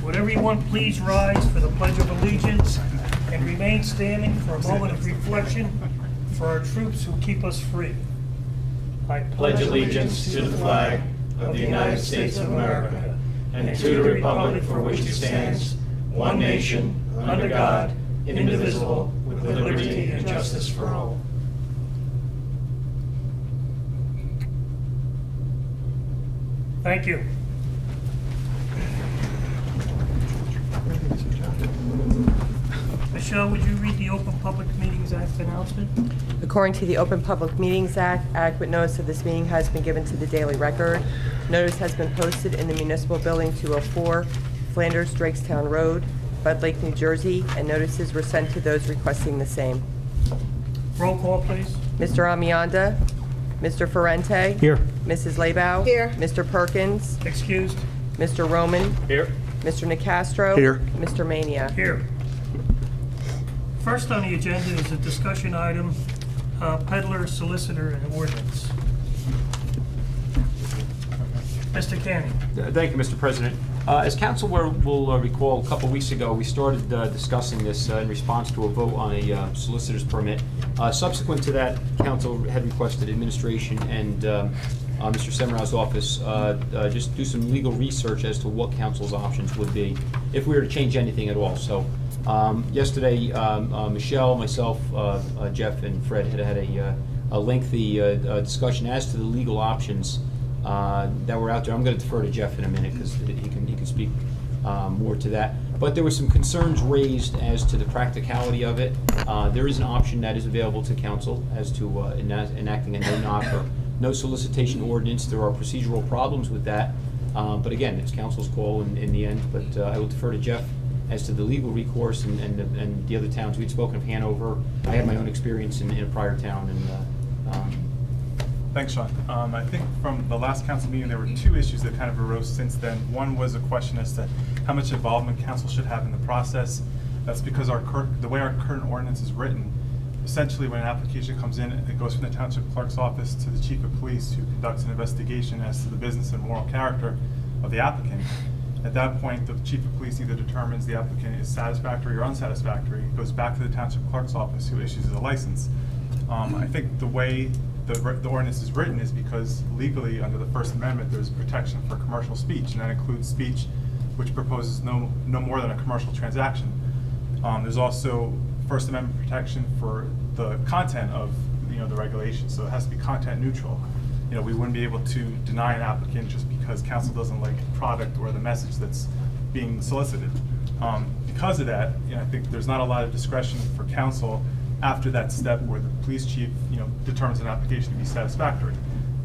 Would everyone please rise for the Pledge of Allegiance and remain standing for a moment of reflection for our troops who keep us free. I pledge allegiance to the flag of the United States of America and to the republic for which it stands, one nation, under God, indivisible, with liberty and justice for all. Thank you. Michelle, would you read the Open Public Meetings Act announcement? According to the Open Public Meetings Act, adequate notice of this meeting has been given to the Daily Record. Notice has been posted in the Municipal Building 204, Flanders, Drakestown Road, Bud Lake, New Jersey, and notices were sent to those requesting the same. Roll call, please. Mr. Amianda, Mr. Ferrante. Here. Mrs. Labow. Here. Mr. Perkins. Excused. Mr. Roman. Here. Mr. Nicastro. Here. Mr. Mania. Here. First on the agenda is a discussion item, peddler, solicitor, and ordinance. Mr. Canning. Thank you, Mr. President. As council will recall, a couple weeks ago, we started discussing this in response to a vote on a solicitor's permit. Subsequent to that, council had requested administration and Mr. Semerow's office just do some legal research as to what council's options would be if we were to change anything at all. So yesterday, Michelle, myself, Jeff, and Fred had a lengthy discussion as to the legal options that were out there. I'm going to defer to Jeff in a minute because he can speak more to that. But there were some concerns raised as to the practicality of it. There is an option that is available to council as to enacting a no-knock or no solicitation ordinance. There are procedural problems with that. But again, it's council's call in the end. But I will defer to Jeff as to the legal recourse and the other towns. We'd spoken of Hanover. I had my own experience in a prior town. Thanks, Sean. I think from the last council meeting, there were two issues that kind of arose since then. One was a question as to how much involvement council should have in the process. That's because the way our current ordinance is written, essentially when an application comes in, it goes from the township clerk's office to the chief of police, who conducts an investigation as to the business and moral character of the applicant. At that point, the chief of police either determines the applicant is satisfactory or unsatisfactory. It goes back to the township clerk's office, who issues a license. I think the way the ordinance is written is because legally under the First Amendment there's protection for commercial speech, and that includes speech which proposes no more than a commercial transaction. There's also First Amendment protection for the content of the regulation, so it has to be content neutral. We wouldn't be able to deny an applicant just because council doesn't like the product or the message that's being solicited. Because of that, I think there's not a lot of discretion for council after that step where the police chief determines an application to be satisfactory.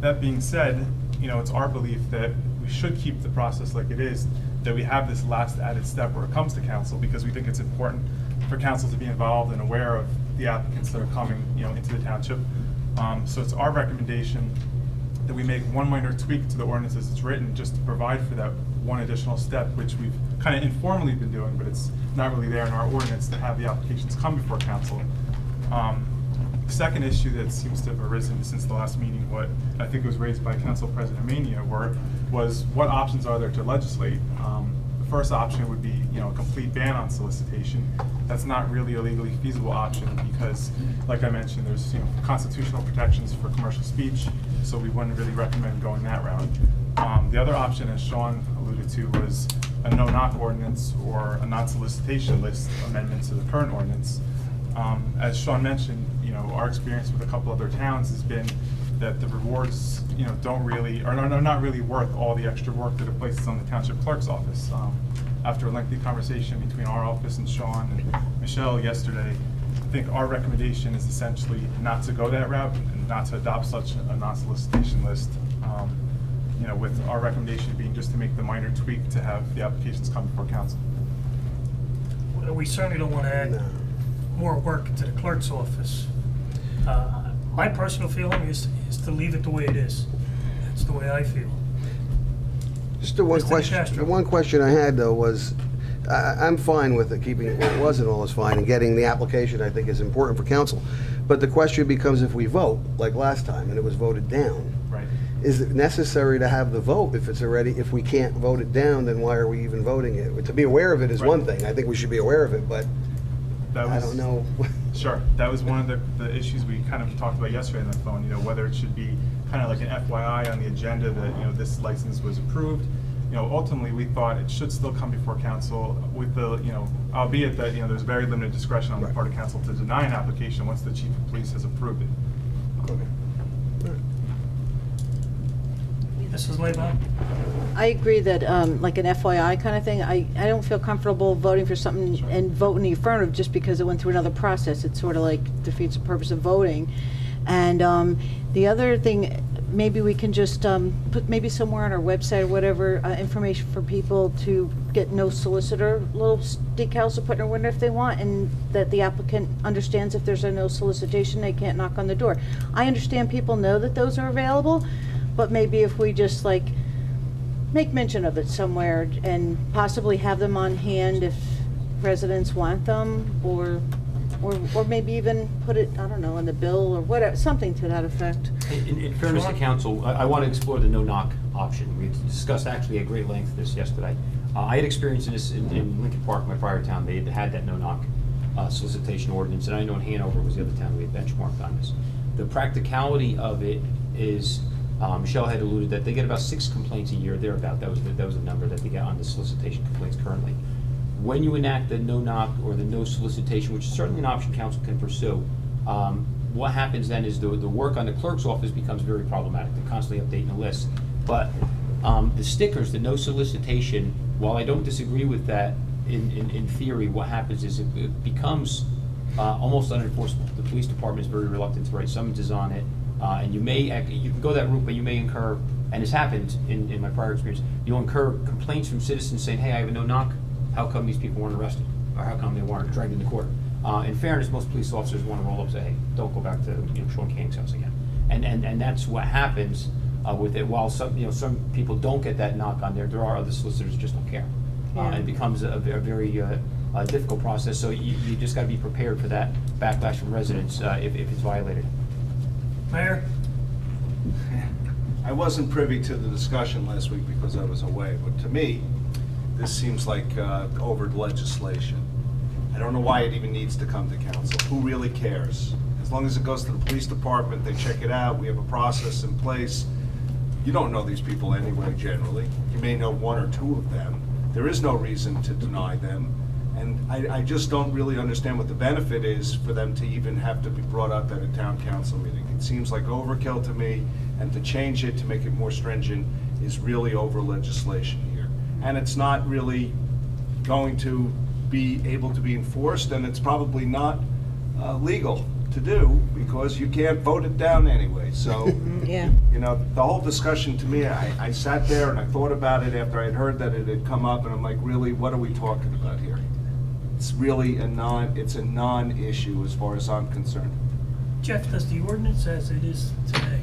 That being said, it's our belief that we should keep the process like it is, that we have this last added step where it comes to council, because we think it's important for council to be involved and aware of the applicants that are coming into the township. So it's our recommendation that we make one minor tweak to the ordinance as it's written, just to provide for that one additional step, which we've kind of informally been doing, but it's not really there in our ordinance to have the applications come before council. The second issue that seems to have arisen since the last meeting, what I think was raised by Council President Mania, was what options are there to legislate? The first option would be a complete ban on solicitation. That's not really a legally feasible option because, like I mentioned, there's constitutional protections for commercial speech, so we wouldn't really recommend going that route. The other option, as Sean alluded to, was a no-knock ordinance or a non-solicitation list amendment to the current ordinance. As Sean mentioned, our experience with a couple other towns has been that the rewards, don't really, are not really worth all the extra work that it places on the township clerk's office. After a lengthy conversation between our office and Sean and Michelle yesterday, I think our recommendation is essentially not to go that route and not to adopt such a non-solicitation list. With our recommendation being just to make the minor tweak to have the applications come before council. Well, we certainly don't want to add more work to the clerk's office. My personal feeling is to leave it the way it is. That's the way I feel. Just the one question. The one question I had though was, I'm fine with it, keeping it where it was and all is fine, and getting the application I think is important for council. But the question becomes if we vote like last time and it was voted down. Right. is it necessary to have the vote if it's already, if we can't vote it down, then why are we even voting it? To be aware of it is one thing, I think we should be aware of it, but That I was- don't know. Sure, that was one of the issues we kind of talked about yesterday on the phone, whether it should be kind of like an FYI on the agenda that, this license was approved. Ultimately, we thought it should still come before council with the, albeit that, there's very limited discretion on the part of council to deny an application once the chief of police has approved it. Mrs. Laban? I agree that, like an FYI kind of thing, I don't feel comfortable voting for something and vote in the affirmative just because it went through another process. It sort of like defeats the purpose of voting. And the other thing, maybe we can just put maybe somewhere on our website or whatever, information for people to get no solicitor, little decals to put in their window if they want, and that the applicant understands if there's a no solicitation, they can't knock on the door. I understand people know that those are available, but maybe if we just like make mention of it somewhere and possibly have them on hand if residents want them, or maybe even put it, I don't know, in the bill or whatever, something to that effect. In fairness to council, I want to explore the no-knock option. We discussed actually at great length this yesterday. I had experience in this in Lincoln Park, my prior town. They had that no-knock solicitation ordinance, and I know in Hanover was the other town we had benchmarked on this. The practicality of it is, Michelle had alluded that they get about 6 complaints a year, thereabout. That was the number that they get on the solicitation complaints currently. When you enact the no-knock or the no solicitation, which is certainly an option council can pursue, what happens then is the work on the clerk's office becomes very problematic. They're constantly updating the list. But the stickers, the no solicitation, while I don't disagree with that in theory, what happens is it becomes almost unenforceable. The police department is very reluctant to write summonses on it. And you can go that route, but you may incur, and it's happened in my prior experience, you'll incur complaints from citizens saying, hey, I have a no-knock. How come these people weren't arrested? Or how come they weren't dragged into court? In fairness, most police officers want to roll up and say, hey, don't go back to Sean King's house again. And that's what happens with it. While some people don't get that knock on there are other solicitors who just don't care. And it becomes a very difficult process. So you just got to be prepared for that backlash from residents if it's violated. Mayor? I wasn't privy to the discussion last week because I was away, but to me, this seems like overt legislation. I don't know why it even needs to come to council. Who really cares? As long as it goes to the police department, they check it out, we have a process in place. You don't know these people anyway, generally. You may know 1 or 2 of them. There is no reason to deny them. And I just don't really understand what the benefit is for them to even have to be brought up at a town council meeting. It seems like overkill to me, and to change it, to make it more stringent, is really over legislation here. And it's not really going to be able to be enforced, and it's probably not legal to do, because you can't vote it down anyway. So, Yeah. The whole discussion to me, I sat there and I thought about it after I had heard that it had come up, and I'm like, really, what are we talking about here? It's really a non-issue as far as I'm concerned. Jeff, does the ordinance as it is today,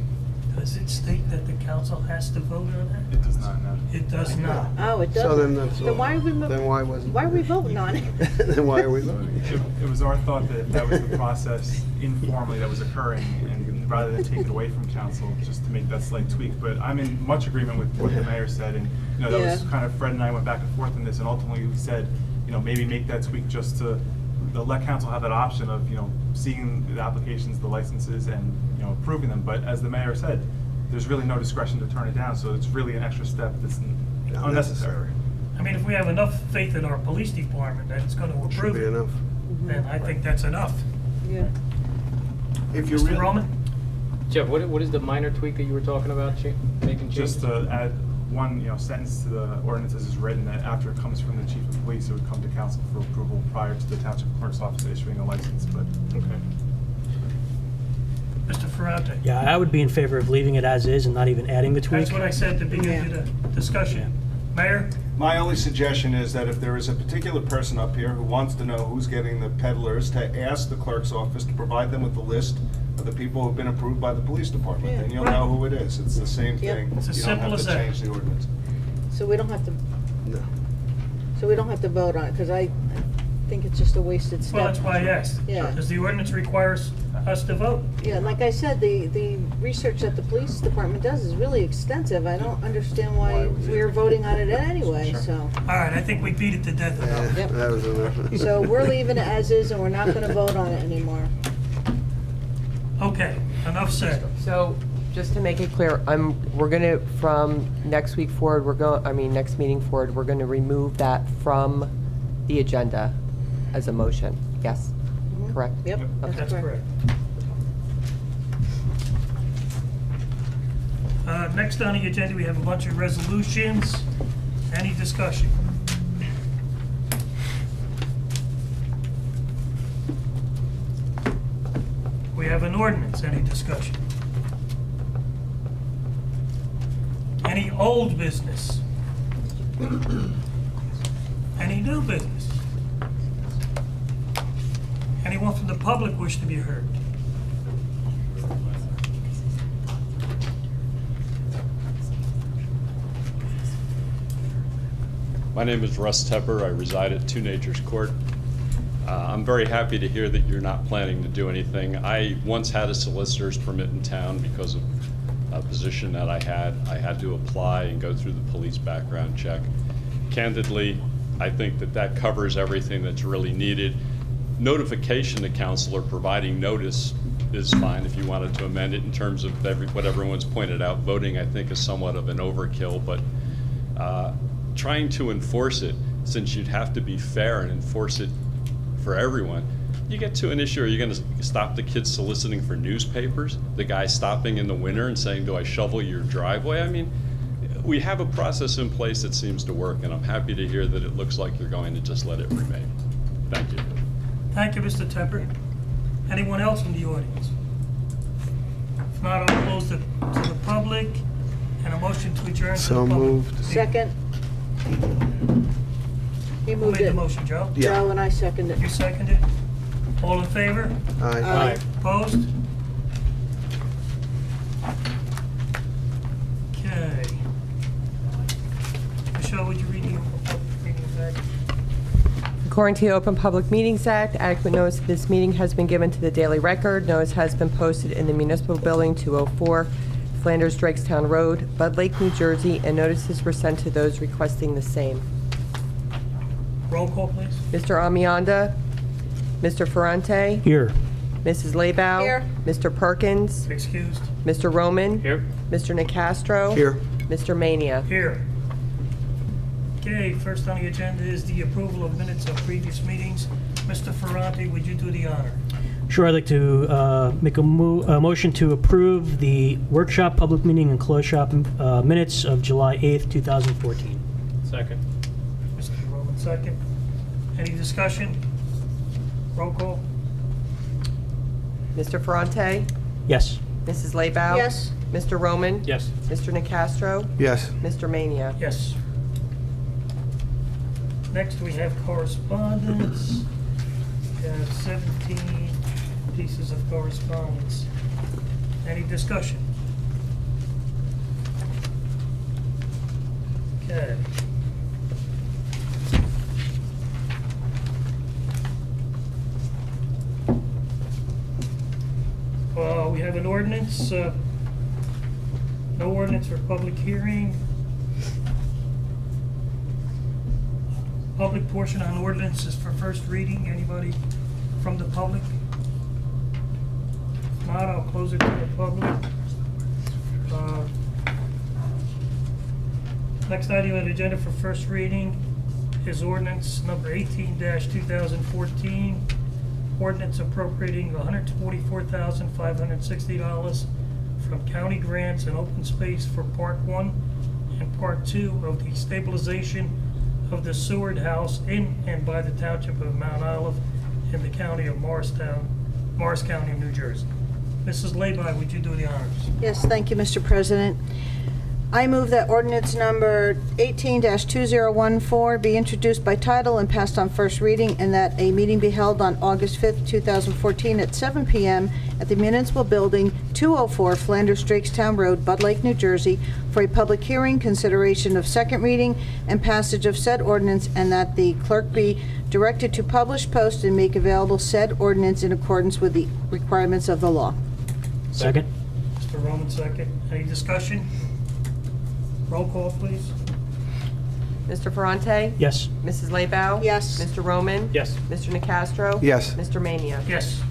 does it state that the council has to vote on that? It does not, no. It does not. Oh, it does. So then that's all. why are we Then why wasn't? why are we voting on it? Then why are we voting? It was our thought that that was the process informally that was occurring, and rather than take it away from council, just to make that slight tweak. But I'm in much agreement with what the mayor said, and that was kind of, Fred and I went back and forth on this, and ultimately we said, maybe make that tweak just to let council have that option of, seeing the applications, the licenses, and, approving them. But as the mayor said, there's really no discretion to turn it down, so it's really an extra step that's unnecessary. I mean, if we have enough faith in our police department that it's going to Should approve be it, enough. then I think that's enough. Yeah. If you Mr. really, Roman? Jeff, what is the minor tweak that you were talking about, making changes? Just to add one, sentence to the ordinance as is written, that after it comes from the chief of police, it would come to council for approval prior to the township clerk's office issuing a license, but. Okay. Mr. Ferrante? Yeah, I would be in favor of leaving it as is and not even adding the tweak. That's what I said at the beginning of the discussion. Mayor? my only suggestion is that if there is a particular person up here who wants to know who's getting the peddlers, to ask the clerk's office to provide them with the list of the people who've been approved by the police department, Yeah. then you'll know who it is. It's the same Yep. thing. It's as You don't simple have as to that. change the ordinance. So we don't have to, No. so we don't have to vote on it, because think it's just a wasted step. Well, that's why I asked. Yeah. Because the ordinance requires us to vote. Yeah, like I said, the research that the police department does is really extensive. I don't understand why we're voting on it anyway, so. All right, I think we beat it to death enough. Yep. That was enough. So we're leaving it as is, and we're not gonna vote on it anymore. Okay, enough said. So, just to make it clear, we're gonna, from next week forward, next meeting forward, we're gonna remove that from the agenda as a motion. Yes? Correct? Yep, That's correct. Next on the agenda, we have a bunch of resolutions. Any discussion? We have an ordinance. Any discussion? Any old business? Any new business? Anyone from the public wish to be heard? My name is Russ Tepper. I reside at 2 Natures Court. I'm very happy to hear that you're not planning to do anything. I once had a solicitor's permit in town because of a position that I had to apply and go through the police background check. Candidly, I think that that covers everything that's really needed. Notification to council or providing notice is fine if you wanted to amend it in terms of what everyone's pointed out. Voting, I think, is somewhat of an overkill, but trying to enforce it, since you'd have to be fair and enforce it for everyone, you get to an issue, are you going to stop the kids soliciting for newspapers? The guy stopping in the winter and saying, do I shovel your driveway? I mean, we have a process in place that seems to work, and I'm happy to hear that it looks like you're going to just let it remain. Thank you. Thank you, Mr. Tepper. Anyone else in the audience? If not, I'll close to the public, and a motion to adjourn to the So public. moved. Second. He Who moved made the it. motion, Joe? Yeah. Joe and I seconded You it. seconded? All in favor? Aye. Opposed? Okay. Michelle, would you read the Open Public Meetings Act? According to the Open Public Meetings Act, adequate notice of this meeting has been given to the Daily Record. Notice has been posted in the Municipal Building, 204 Flanders Drakestown Road, Bud Lake, New Jersey, and notices were sent to those requesting the same. Roll call, please. Mr. Amianda, Mr. Ferrante, Here. Mrs. Labow. Here. Mr. Perkins, Excused. Mr. Roman. Here. Mr. Nicastro. Here. Mr. Mania. Here. Okay, first on the agenda is the approval of minutes of previous meetings. Mr. Ferrante, would you do the honor? Sure, I'd like to make a motion to approve the workshop, public meeting, and closed shop minutes of July 8th, 2014. Second. Mr. Roman, second. Any discussion? Roll call. Mr. Ferrante, Yes. Mrs. Labow. Yes. Mr. Roman. Yes. Mr. Nicastro. Yes. Mr. Mania. Yes. Next, we have correspondence. We have 17 pieces of correspondence. Any discussion? Okay. We have an ordinance, no ordinance for public hearing. Public portion on ordinance is for first reading. Anybody from the public? If not, I'll close it to the public. Next item on the agenda for first reading is ordinance number 18-2014. Ordinance appropriating $144,560 from county grants and open space for Part 1 and Part 2 of the stabilization of the Seward House in and by the Township of Mount Olive in the County of Morris County, New Jersey. Mrs. Labow, would you do the honors? Yes, thank you, Mr. President. I move that ordinance number 18-2014 be introduced by title and passed on first reading, and that a meeting be held on August 5th, 2014 at 7 p.m. at the Municipal Building, 204 Flanders Drakestown Road, Bud Lake, New Jersey, for a public hearing, consideration of second reading, and passage of said ordinance, and that the clerk be directed to publish, post, and make available said ordinance in accordance with the requirements of the law. Second? Mr. Roman, second. Any discussion? Roll call, please. Mr. Ferrante? Yes. Mrs. Laybow? Yes. Mr. Roman? Yes. Mr. Nacastro? Yes. Mr. Mania? Yes.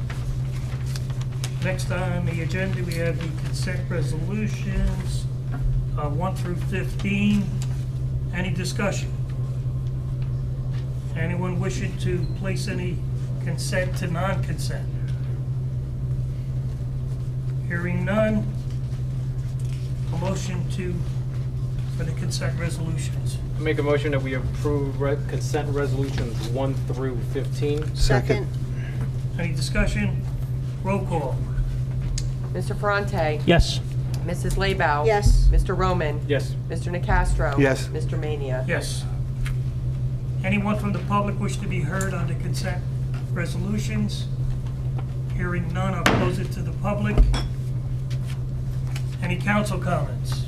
Next on the agenda, we have the consent resolutions, 1 through 15. Any discussion? Anyone wishing to place any consent to non-consent? Hearing none, a motion for the consent resolutions. Make a motion that we approve consent resolutions 1 through 15. Second. Any discussion? Roll call. Mr. Ferrante? Yes. Mrs. Laybow? Yes. Mr. Roman? Yes. Mr. Nacastro? Yes. Mr. Mania? Yes. Anyone from the public wish to be heard on the consent resolutions? Hearing none, I'll close it to the public. Any council comments?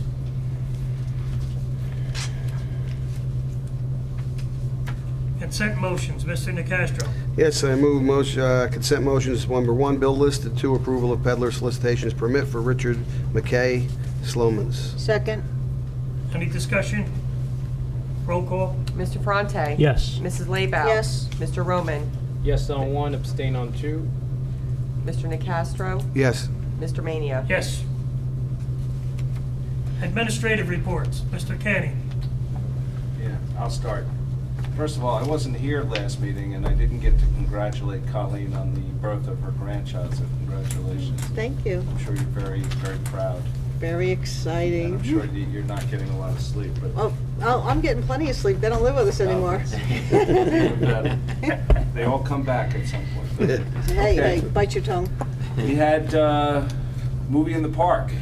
Consent motions, Mr. Nacastro. Yes, I move consent motions, number 1, bill list, and 2, approval of peddler solicitations permit for Richard McKay Slomans. Second. Any discussion? Roll call. Mr. Ferrante? Yes. Mrs. Laybow? Yes. Mr. Roman? Yes on 1, abstain on 2. Mr. Nacastro? Yes. Mr. Mania? Yes. Administrative reports, Mr. Kenny. Yeah, I'll start. First of all, I wasn't here last meeting, and I didn't get to congratulate Colleen on the birth of her grandchild, so congratulations. Thank you. I'm sure you're very, very proud. Very And exciting. I'm sure that you're not getting a lot of sleep, but Oh, I'm getting plenty of sleep. They don't live with us anymore. they all come back at some point. Hey, Okay. hey, bite your tongue. We had movie in the park.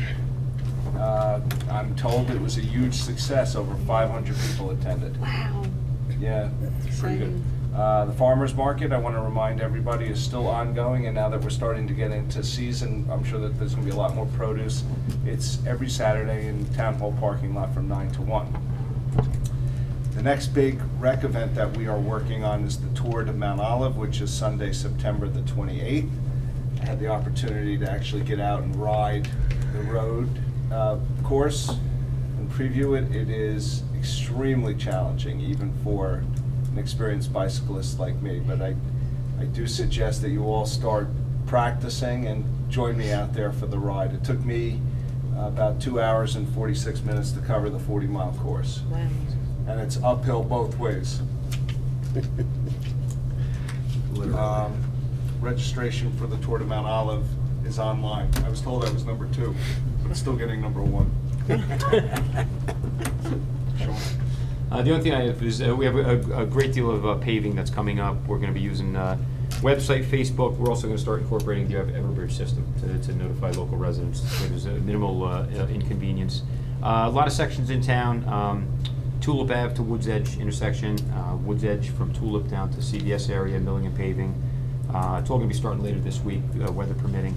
I'm told it was a huge success. Over 500 people attended. Wow. Yeah, pretty good. Exciting. The farmer's market, I want to remind everybody, is still ongoing, and now that we're starting to get into season, I'm sure that there's going to be a lot more produce. It's every Saturday in Town Hall parking lot from 9 to 1. The next big rec event that we are working on is the Tour de Mount Olive, which is Sunday, September the 28th. I had the opportunity to actually get out and ride the road course and preview it. It is extremely challenging, even for an experienced bicyclist like me, but I do suggest that you all start practicing and join me out there for the ride. It took me about 2 hours and 46 minutes to cover the 40-mile course. Wow. And it's uphill both ways. Registration for the Tour de Mount Olive is online. I was told I was number 2, but I'm still getting number 1. The only thing I have is we have a great deal of paving that's coming up. We're going to be using website, Facebook. We're also going to start incorporating the Everbridge system to notify local residents. So there's a minimal inconvenience. A lot of sections in town. Tulip Ave to Woods Edge intersection, Woods Edge from Tulip down to CVS area, milling and paving. It's all going to be starting later this week, weather permitting.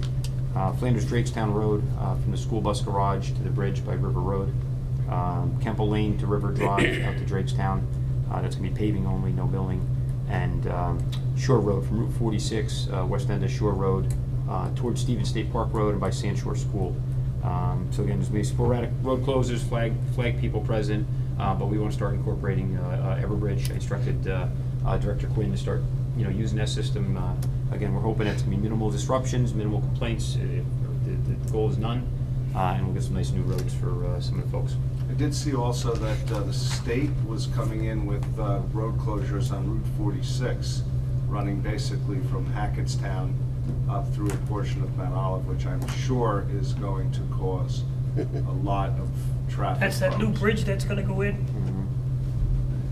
Flanders Drakestown Road from the school bus garage to the bridge by River Road. Kemple Lane to River Drive out to Drakestown. That's going to be paving only, no milling. And Shore Road from Route 46, west end of Shore Road, towards Stevens State Park Road and by Sand Shore School. So again, there's going to be sporadic road closures, flag people present, but we want to start incorporating Everbridge. I instructed Director Quinn to start using that system. Again, we're hoping it's going to be minimal disruptions, minimal complaints. The goal is none. And we'll get some nice new roads for some of the folks. I did see also that the state was coming in with road closures on Route 46, running basically from Hackettstown up through a portion of Mount Olive, which I'm sure is going to cause a lot of traffic. That's that new problems. bridge that's gonna go in?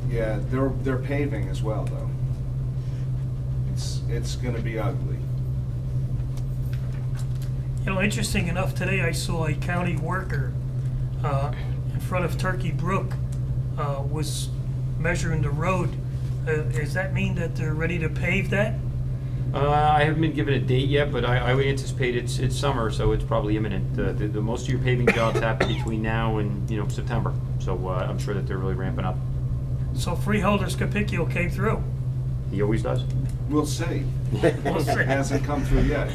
Yeah, they're paving as well, though. It's going to be ugly. Interesting enough, today I saw a county worker in front of Turkey Brook was measuring the road. Does that mean that they're ready to pave that? I haven't been given a date yet, but I would anticipate it's summer, so it's probably imminent. The most of your paving jobs happen between now and September, so I'm sure that they're really ramping up. So Freeholders Capicchio came through. He always does. We'll see. We'll see. It hasn't come through yet.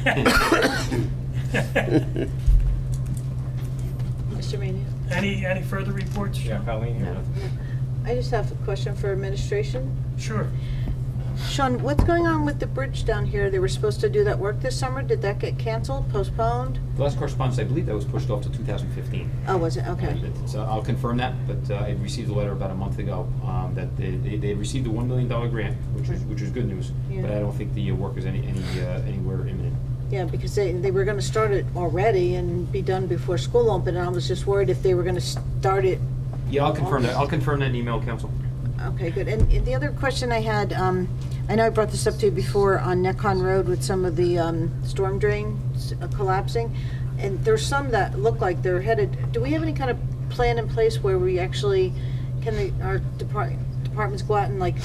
Mr. Mania? Any further reports, Yeah, Sean? Colleen here. I just have a question for administration. Sure. Sean, what's going on with the bridge down here? They were supposed to do that work this summer. Did that get canceled, postponed? The last correspondence, I believe that was pushed off to 2015. Oh, was it? Okay. I'll confirm that, but I received a letter about a month ago that they received a $1 million grant, which was good news. Yeah. But I don't think the work is anywhere imminent. Yeah, because they were gonna start it already and be done before school opened, and I was just worried if they were gonna start it. Yeah, I'll confirm that. I'll confirm that in email, Council. Okay, good. And the other question I had, I know I brought this up to you before on Necon Road with some of the storm drains collapsing, and there's some that look like they're headed. Do we have any kind of plan in place where we actually, our departments go out and like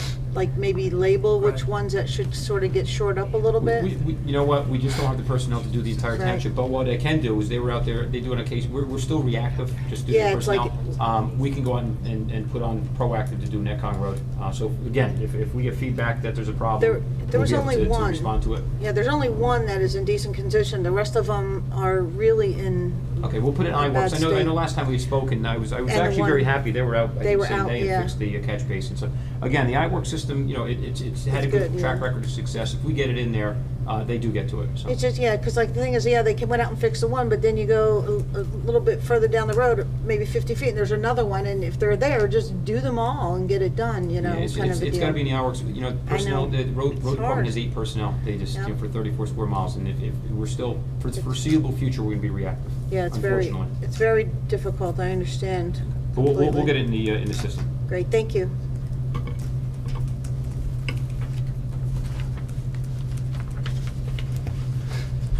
maybe label which Right. ones that should sort of get shored up a little bit? You know what, we just don't have the personnel to do the entire Right. township, but what I can do is they were out there, they do it on occasion, we're still reactive, just due to Yeah, the it's like- personnel. We can go out and put on proactive to do Netcong Road. So again, if we get feedback that there's a problem, There we'll was be able only to one. respond to it. Yeah, there's only one that is in decent condition. The rest of them are really in. Okay, we'll put it in a bad iWorks. I know state. last time we spoke, and I was the actually one- very happy, they were out, I They think, were same out, day and yeah. fixed the catch basin. So, again, the iWorks system, you know, it's had a It's good good, track yeah. record of success. If we get it in there, they do get to it, so. It's just, yeah, because like the thing is, yeah, they went out and fixed the one, but then you go a little bit further down the road, maybe 50 feet, and there's another one, and if they're there, just do them all and get it done, you know, Yeah, kind of a it's gotta be in deal. the iWorks, you know, I personnel, know. the road It's department hard. has 8 personnel. They just, you know, Yeah. for 34 square miles, and if we're still, for the foreseeable future, we're gonna be reactive. Yeah, it's very unfortunately. difficult, I understand. But we'll completely. get it in the system. Great, thank you.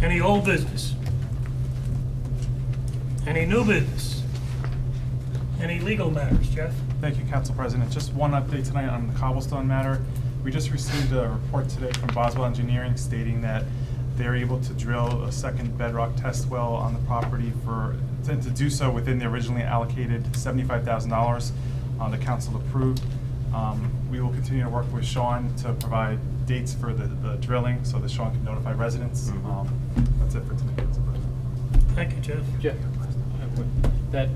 Any old business? Any new business? Any legal matters, Jeff? Thank you, Council President. Just one update tonight on the cobblestone matter. We just received a report today from Boswell Engineering stating that they're able to drill a second bedrock test well on the property to do so within the originally allocated $75,000 the council approved. We will continue to work with Sean to provide dates for the drilling so that Sean can notify residents. That's it for tonight, Council President. Thank you, Jeff. Jeff,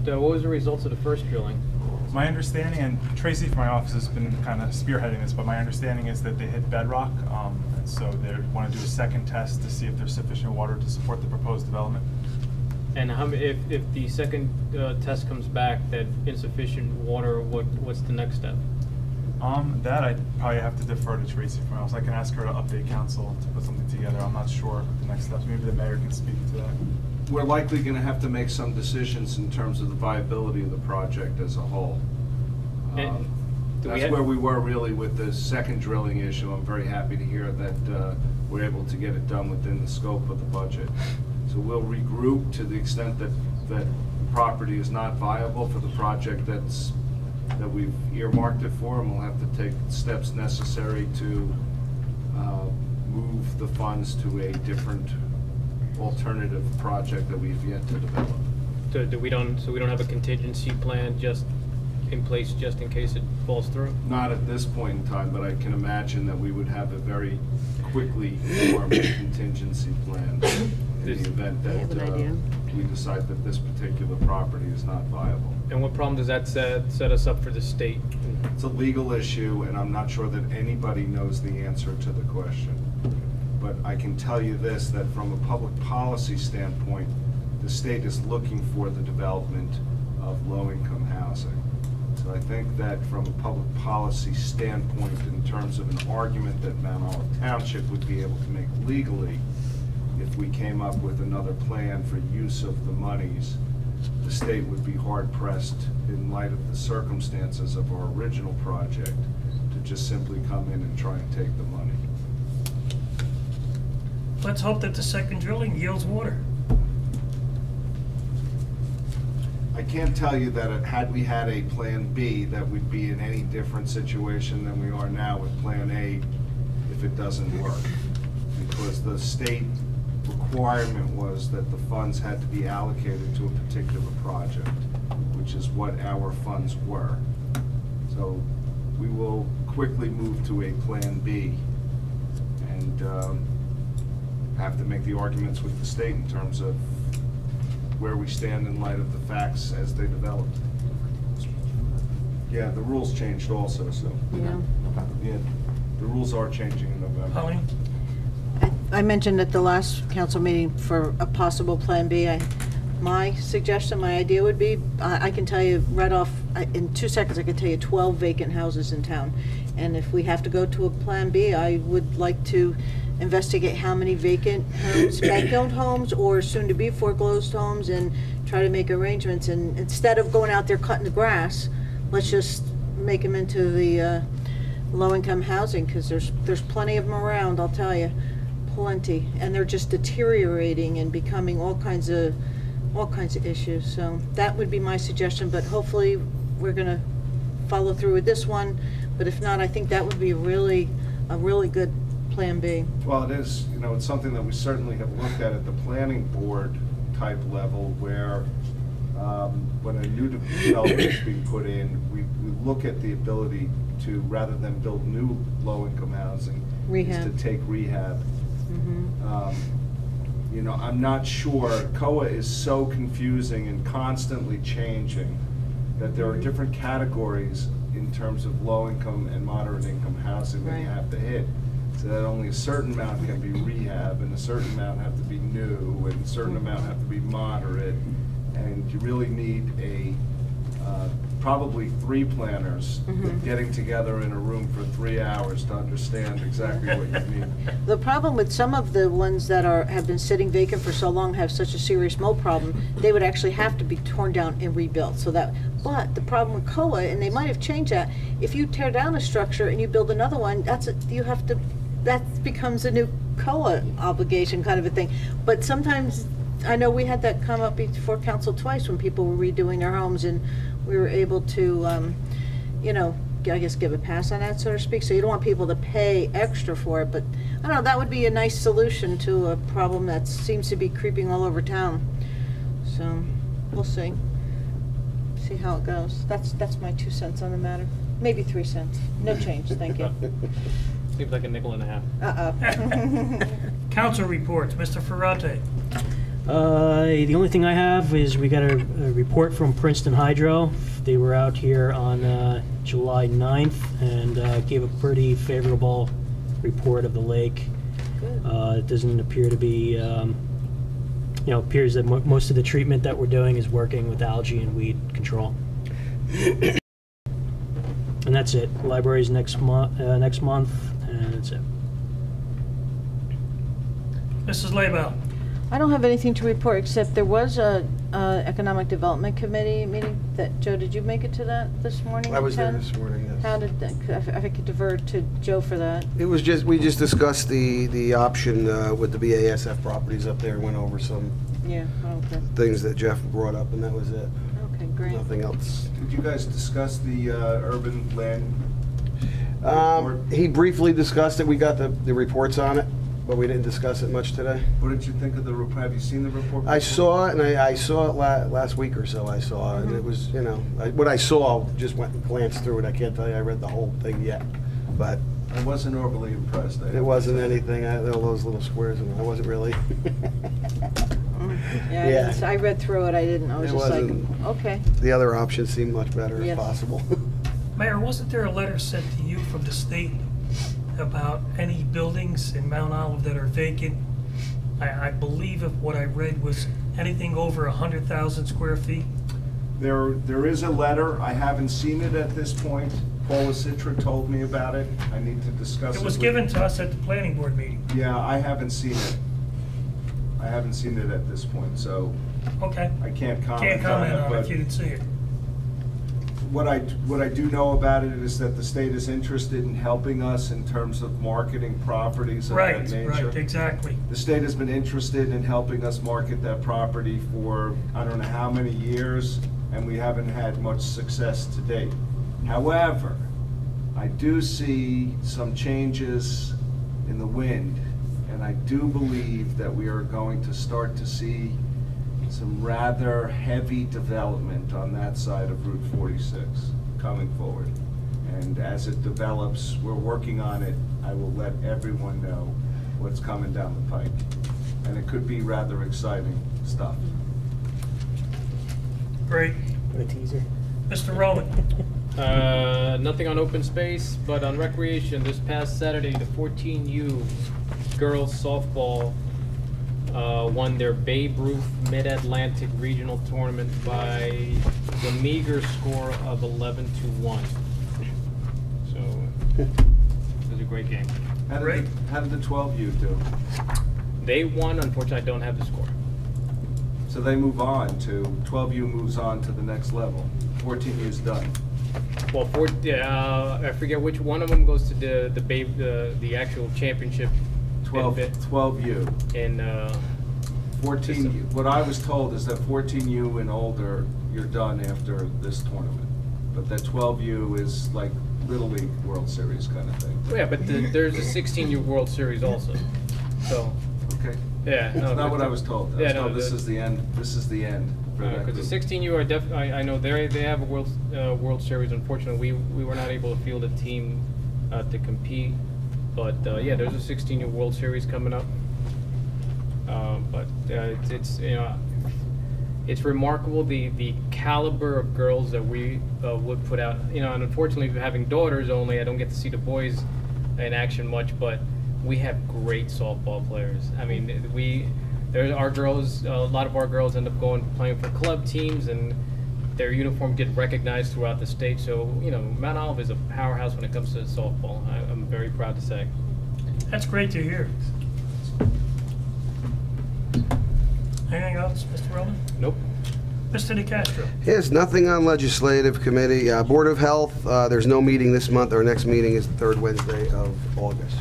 what was the results of the first drilling? My understanding, and Tracy from my office has been kind of spearheading this, but my understanding is that they hit bedrock, and so they want to do a second test to see if there's sufficient water to support the proposed development. And if the second test comes back that insufficient water, what's the next step? That I'd probably have to defer to Tracy from my office. I can ask her to update council to put something together. I'm not sure the next steps. Maybe the mayor can speak to that. We're likely going to have to make some decisions in terms of the viability of the project as a whole. And do we That's have- where we were really with the second drilling issue. I'm very happy to hear that we're able to get it done within the scope of the budget. So we'll regroup to the extent that the property is not viable for the project that we've earmarked it for, and we'll have to take steps necessary to move the funds to a different alternative project that we've yet to develop. So we don't have a contingency plan just in place just in case it falls through? Not at this point in time, but I can imagine that we would have a very quickly formed contingency plan in the event I have an that idea. we decide that this particular property is not viable. And what problem does that set us up for the state? It's a legal issue, and I'm not sure that anybody knows the answer to the question. But I can tell you this, that from a public policy standpoint, the state is looking for the development of low-income housing. So I think that from a public policy standpoint, in terms of an argument that Mount Olive Township would be able to make legally, if we came up with another plan for use of the monies, the state would be hard-pressed, in light of the circumstances of our original project, to just simply come in and try and take the money. Let's hope that the second drilling yields water. I can't tell you that had we had a Plan B, that we'd be in any different situation than we are now with Plan A if it doesn't work. Because the state requirement was that the funds had to be allocated to a particular project, which is what our funds were. So we will quickly move to a Plan B and have to make the arguments with the state in terms of where we stand in light of the facts as they develop. Yeah, the rules changed also, so. Yeah. Yeah, the rules are changing in November. Colleen? I mentioned at the last council meeting for a possible Plan B. My suggestion, my idea would be, I can tell you right off, in 2 seconds, I can tell you 12 vacant houses in town. And if we have to go to a Plan B, I would like to investigate how many vacant homes, bank-owned homes, or soon-to-be foreclosed homes, and try to make arrangements. And instead of going out there cutting the grass, let's just make them into the low-income housing, because there's plenty of them around, I'll tell you. Plenty, and they're just deteriorating and becoming all kinds of issues. So that would be my suggestion, but hopefully we're gonna follow through with this one. But if not, I think that would be a really good Plan B. Well, it is, you know, it's something that we certainly have looked at the planning board type level, where when a new development is being put in, we look at the ability to, rather than build new low-income housing, is to take rehab. You know, I'm not sure, COA is so confusing and constantly changing that there are different categories in terms of low-income and moderate-income housing that you have to hit. So that only a certain amount can be rehab, and a certain amount have to be new, and a certain amount have to be moderate, and you really need probably 3 planners getting together in a room for 3 hours to understand exactly what you need. The problem with some of the ones that have been sitting vacant for so long, have such a serious mold problem, they would actually have to be torn down and rebuilt. So that, but the problem with COA, and they might have changed that, if you tear down a structure and you build another one, that becomes a new COA obligation kind of a thing. But sometimes, I know we had that come up before council twice when people were redoing their homes, and we were able to, you know, I guess give a pass on that, so to speak. So you don't want people to pay extra for it, but I don't know, that would be a nice solution to a problem that seems to be creeping all over town. So we'll see how it goes. That's my 2 cents on the matter. Maybe 3 cents. No change, thank you. Seems like a nickel and a half. Council reports, Mr. Ferrante. The only thing I have is we got a report from Princeton Hydro. They were out here on July 9th and gave a pretty favorable report of the lake. It doesn't appear to be, appears that most of the treatment that we're doing is working with algae and weed control. And that's it. Library's next month, and that's it. Mrs. Laybell. I don't have anything to report, except there was a Economic Development Committee meeting that, Joe, did you make it to that this morning? I was there this morning, yes. How did that, if I could divert to Joe for that. It was just, we just discussed the option with the BASF properties up there, went over some things that Jeff brought up, and that was it. Okay, great. Nothing else. Did you guys discuss the urban land report? He briefly discussed it. We got the reports on it, but we didn't discuss it much today. What did you think of the report? Have you seen the report? I saw it, and I saw it last week or so. I saw it, and it was, what I saw, just went and glanced through it. I can't tell you I read the whole thing yet, but I wasn't overly impressed. It wasn't anything. All those little squares, and I wasn't really. Yeah, I read through it. I was just like, okay. The other options seemed much better if possible. Mayor, wasn't there a letter sent to you from the state about any buildings in Mount Olive that are vacant? I believe if what I read was anything over 100,000 square feet. There is a letter. I haven't seen it at this point. Paula Citra told me about it. I need to discuss it. It was given to us at the planning board meeting. Yeah, I haven't seen it. I haven't seen it at this point, so okay. I can't comment on it. Can't comment on it but if you didn't see it. What I do know about it is that the state is interested in helping us in terms of marketing properties of that nature. Right, exactly. The state has been interested in helping us market that property for I don't know how many years, and we haven't had much success to date. However, I do see some changes in the wind, and I do believe that we are going to start to see some rather heavy development on that side of Route 46 coming forward. And as it develops, we're working on it. I will let everyone know what's coming down the pike. And it could be rather exciting stuff. Great. A teaser. Mr. Rowland? Nothing on open space, but on recreation, this past Saturday, the 14U girls softball won their Babe Ruth Mid-Atlantic Regional Tournament by the meager score of 11-1. So, it was a great game. How did the 12U do? They won, unfortunately, I don't have the score. So they move on to, 12U moves on to the next level. 14U's done. Well, I forget which one of them goes to the actual championship. 12U. In 14U. What I was told is that 14U and older, you're done after this tournament. But that 12U is like Little League World Series kind of thing. Yeah, but there's a 16U World Series also. So. Okay. Yeah. That's not what I was told. I was told this the- is the end. This is the end. for that Because the group. 16U are I know they have a World Series. Unfortunately, we were not able to field a team to compete. But yeah, there's a 16U World Series coming up. But it's you know, it's remarkable the caliber of girls that we would put out. You know, and unfortunately, having daughters only, I don't get to see the boys in action much. But we have great softball players. I mean, our girls. A lot of our girls end up playing for club teams, and their uniform get recognized throughout the state. So, you know, Mount Olive is a powerhouse when it comes to softball. I'm very proud to say. That's great to hear. Anything else, Mr. Rowland? Nope. Mr. DeCastro? Yes, nothing on legislative committee. Board of Health, there's no meeting this month. Our next meeting is the third Wednesday of August.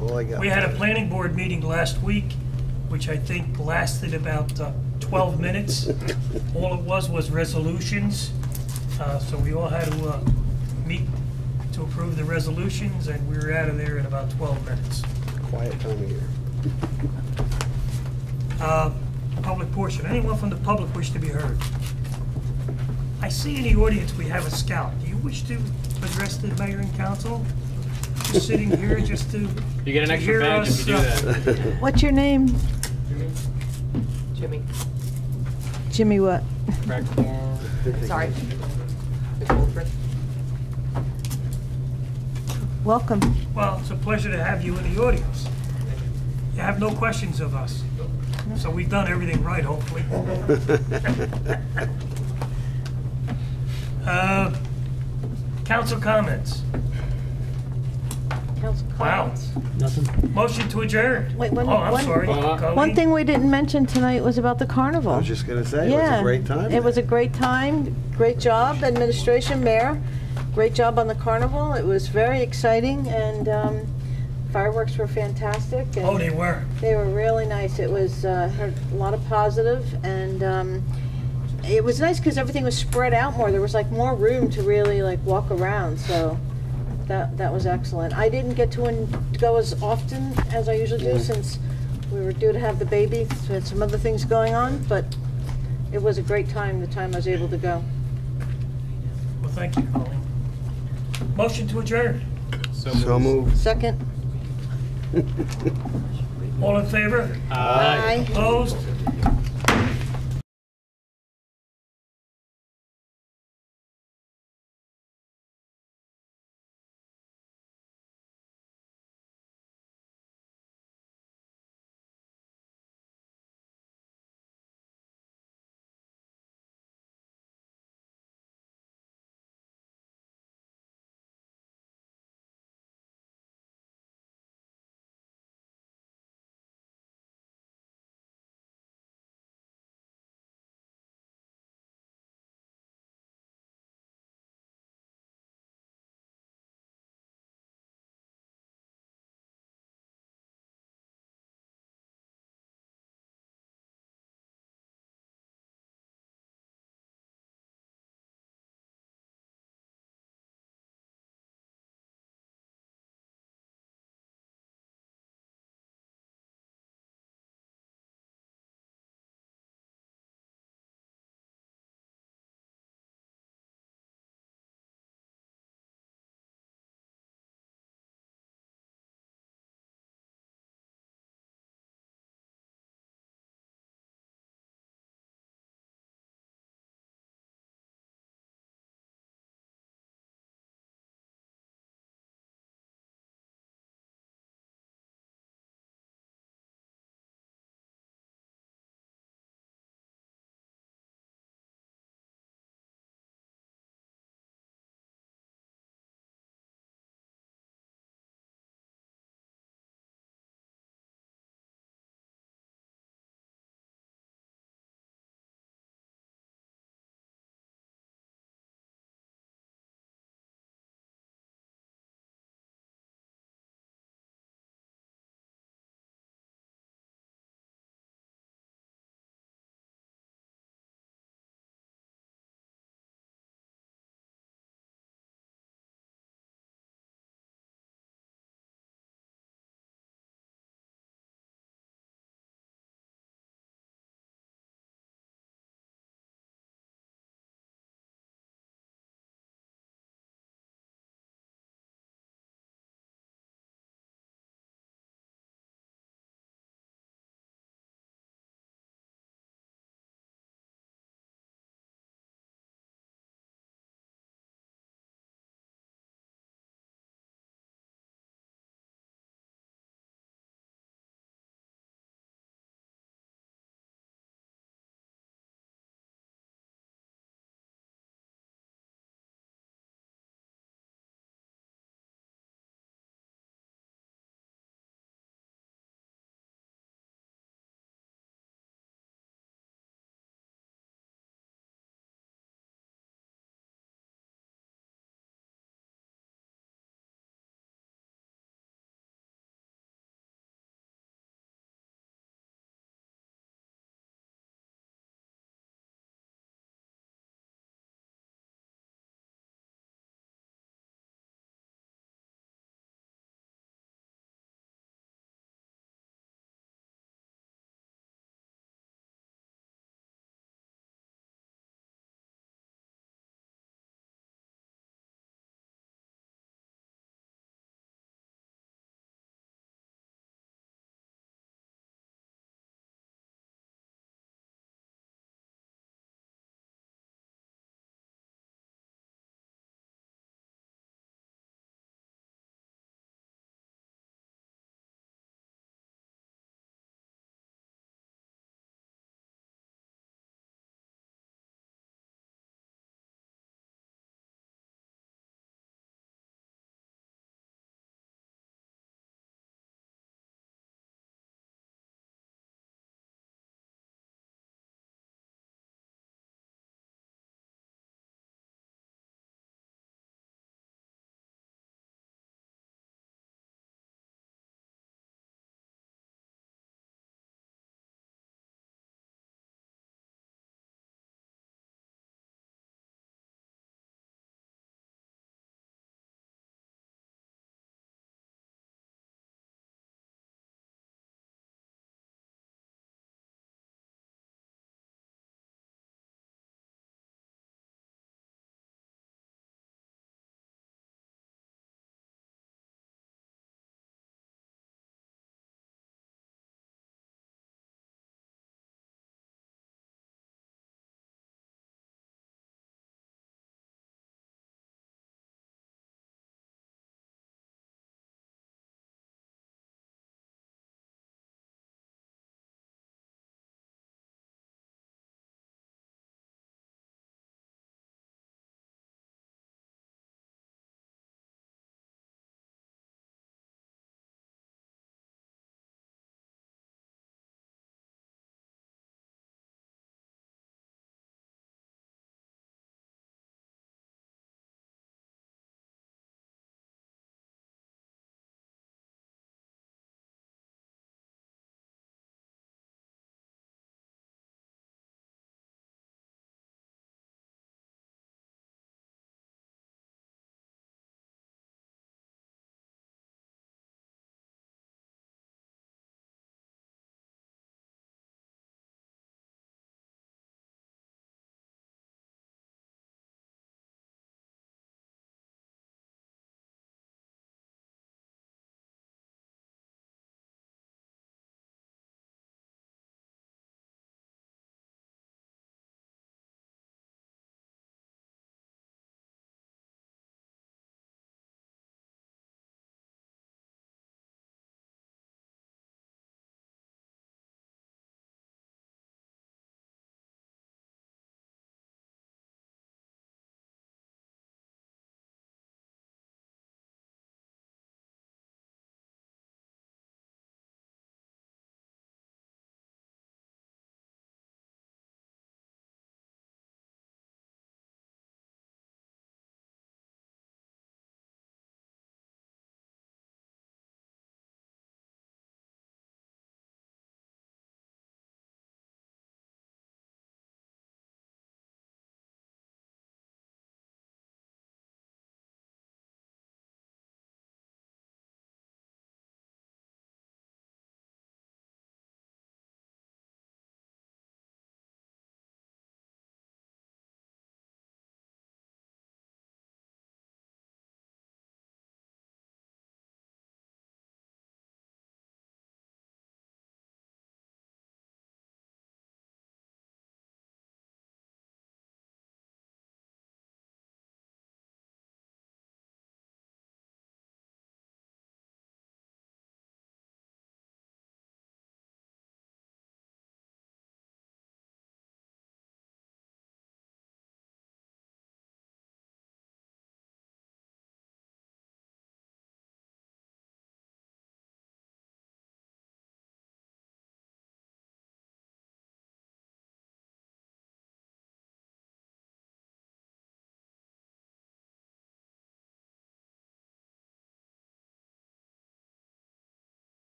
All I got. We had a planning board meeting last week, which I think lasted about 12 minutes. All it was resolutions. So we all had to meet to approve the resolutions, and we were out of there in about 12 minutes. Quiet time of year. Public portion. Anyone from the public wish to be heard? I see in the audience we have a scout. Do you wish to address the mayor and council? Just sitting here just to You get an to extra hear badge if you do us, that. What's your name? Jimmy. Jimmy what? Crackmore. Sorry. Ms. Goldberg. Welcome. Well, it's a pleasure to have you in the audience. You have no questions of us. So we've done everything right, hopefully. Council comments. Council Wow. comments. Nothing? Motion to adjourn. Wait, Oh, I'm sorry. One thing we didn't mention tonight was about the carnival. I was just gonna say, it was a great time. It was a great time. Great job, administration, mayor. Great job on the carnival. It was very exciting, and fireworks were fantastic. And Oh, they were. They were really nice. It was had a lot of positive, and it was nice because everything was spread out more. There was like more room to really like walk around. So that was excellent. I didn't get to go as often as I usually do since we were due to have the baby. So we had some other things going on, but it was a great time. The time I was able to go. Well, thank you, Colleen. Motion to adjourn. So moved. Second. All in favor? Aye. Opposed?